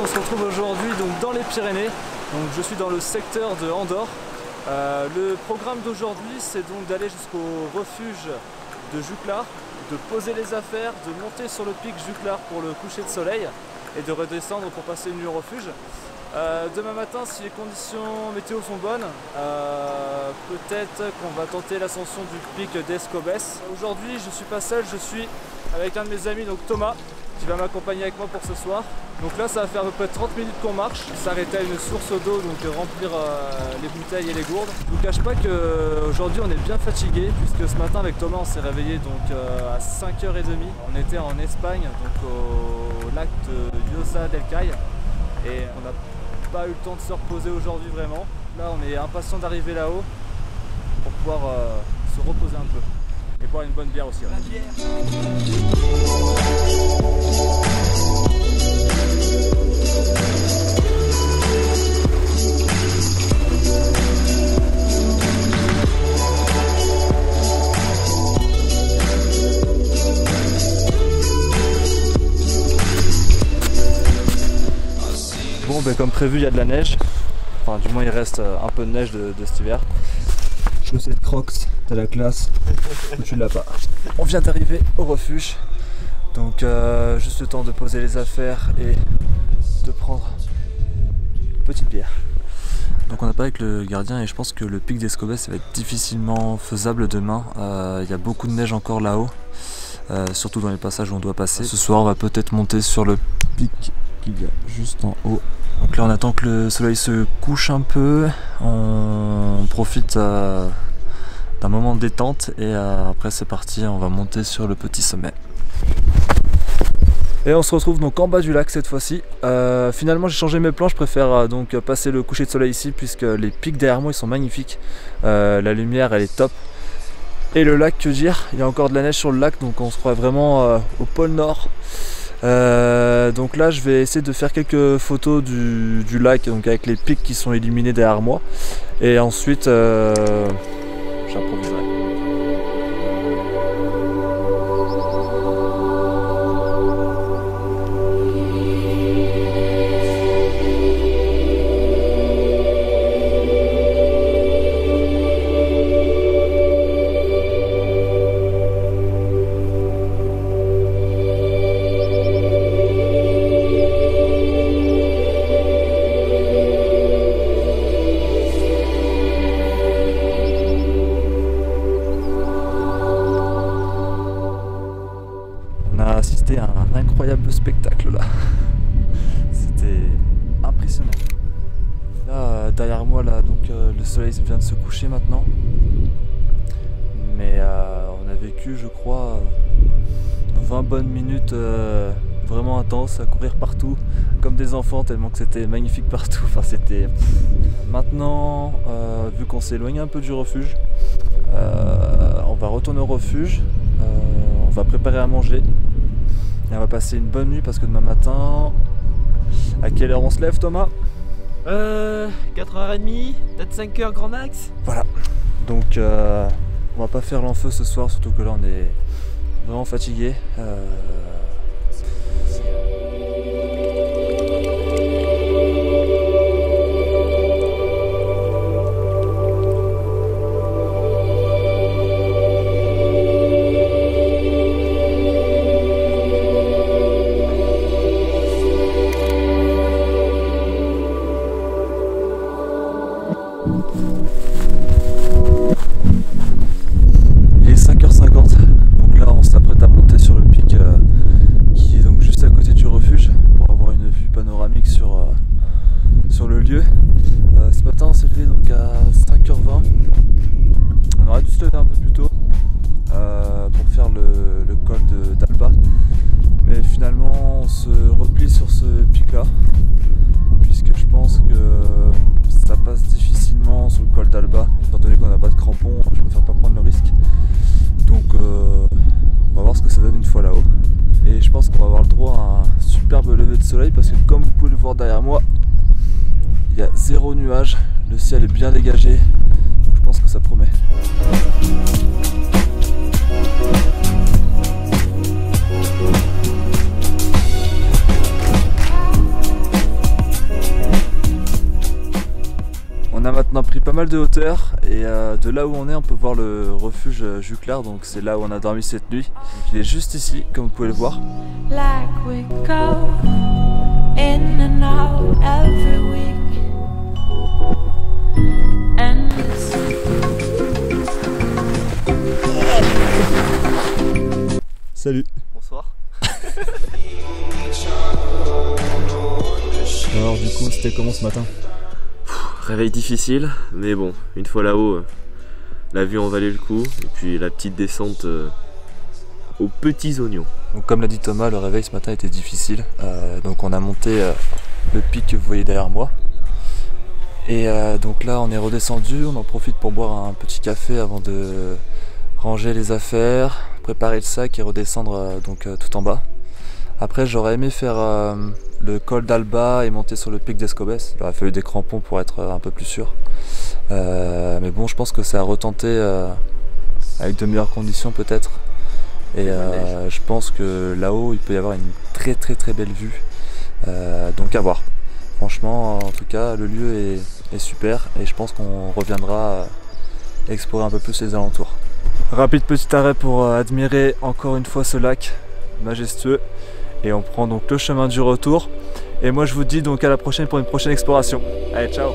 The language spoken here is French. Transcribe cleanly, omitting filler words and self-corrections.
on se retrouve aujourd'hui donc dans les Pyrénées. Donc je suis dans le secteur de Andorre. Le programme d'aujourd'hui, c'est donc d'aller jusqu'au refuge de Juclar, de poser les affaires, de monter sur le pic Juclar pour le coucher de soleil et de redescendre pour passer une nuit au refuge. Demain matin, si les conditions météo sont bonnes, peut-être qu'on va tenter l'ascension du pic d'Escobes. Aujourd'hui, je ne suis pas seul, je suis avec un de mes amis, donc Thomas, qui va m'accompagner avec moi pour ce soir. Donc là, ça va faire à peu près 30 minutes qu'on marche, s'arrêter à une source d'eau, donc remplir les bouteilles et les gourdes. Je ne vous cache pas qu'aujourd'hui on est bien fatigué, puisque ce matin avec Thomas on s'est réveillé donc à 5h30. On était en Espagne, donc au lac de Llosa del Cai, et on n'a pas eu le temps de se reposer aujourd'hui vraiment. Là on est impatient d'arriver là-haut pour pouvoir se reposer un peu et boire une bonne bière aussi. Ouais. La bière. Bon, ben, comme prévu, il y a de la neige. Enfin, du moins, il reste un peu de neige de cet hiver. Chaussettes Crocs, t'as la classe. Tu l'as pas. On vient d'arriver au refuge. Donc, juste le temps de poser les affaires et de prendre une petite bière. Donc, on n'a pas avec le gardien et je pense que le pic d'Escobes ça va être difficilement faisable demain. Il y a beaucoup de neige encore là-haut, surtout dans les passages où on doit passer. Ce soir, on va peut-être monter sur le pic qu'il y a juste en haut. Donc là on attend que le soleil se couche un peu, on profite d'un moment de détente et après c'est parti, on va monter sur le petit sommet. Et on se retrouve donc en bas du lac cette fois-ci. Finalement j'ai changé mes plans, je préfère donc passer le coucher de soleil ici puisque les pics derrière moi ils sont magnifiques. La lumière elle est top. Et le lac, que dire, il y a encore de la neige sur le lac donc on se croit vraiment au pôle Nord. Donc là je vais essayer de faire quelques photos du lac donc avec les pics qui sont illuminés derrière moi et ensuite j'improviserai. Assisté à un incroyable spectacle là. C'était impressionnant. Là derrière moi là donc le soleil vient de se coucher maintenant. Mais on a vécu je crois 20 bonnes minutes vraiment intenses à courir partout comme des enfants tellement que c'était magnifique partout. Enfin c'était. Maintenant vu qu'on s'est éloigné un peu du refuge, on va retourner au refuge, on va préparer à manger. Et on va passer une bonne nuit parce que demain matin, à quelle heure on se lève Thomas? 4h30, peut-être 5h grand max. Voilà, donc on va pas faire l'enfeu ce soir, surtout que là on est vraiment fatigué. Il est 5h50, donc là on s'apprête à monter sur le pic qui est donc juste à côté du refuge pour avoir une vue panoramique sur le lieu. Ce matin on s'est levé donc à 5h20, on aurait dû se lever un peu plus tôt pour faire le col d'Alba, mais finalement on se replie sur ce pic là puisque je pense que ça passe difficilement sur le col d'Alba étant donné qu'on n'a pas de crampons. Je préfère pas prendre le risque, donc on va voir ce que ça donne une fois là-haut et je pense qu'on va avoir le droit à un superbe lever de soleil parce que comme vous pouvez le voir derrière moi il y a zéro nuage, le ciel est bien dégagé, donc je pense que ça promet. On a maintenant pris pas mal de hauteur et de là où on est on peut voir le refuge Juclar, donc c'est là où on a dormi cette nuit. Donc, il est juste ici comme vous pouvez le voir. Like we go in and out every week. And Salut. Bonsoir. Alors du coup c'était comment ce matin? Réveil difficile, mais bon, une fois là-haut, la vue en valait le coup, et puis la petite descente aux petits oignons. Donc comme l'a dit Thomas, le réveil ce matin était difficile, donc on a monté le pic que vous voyez derrière moi. Et donc là on est redescendu, on en profite pour boire un petit café avant de ranger les affaires, préparer le sac et redescendre tout en bas. Après j'aurais aimé faire le col d'Alba et monter sur le pic d'Escobes. Il aurait fallu des crampons pour être un peu plus sûr. Mais bon, je pense que ça a retenté avec de meilleures conditions peut-être. Et je pense que là-haut il peut y avoir une très belle vue. Donc à voir. Franchement, en tout cas, le lieu est super et je pense qu'on reviendra explorer un peu plus les alentours. Rapide petit arrêt pour admirer encore une fois ce lac majestueux. Et on prend donc le chemin du retour. Et moi je vous dis donc à la prochaine pour une prochaine exploration. Allez, ciao!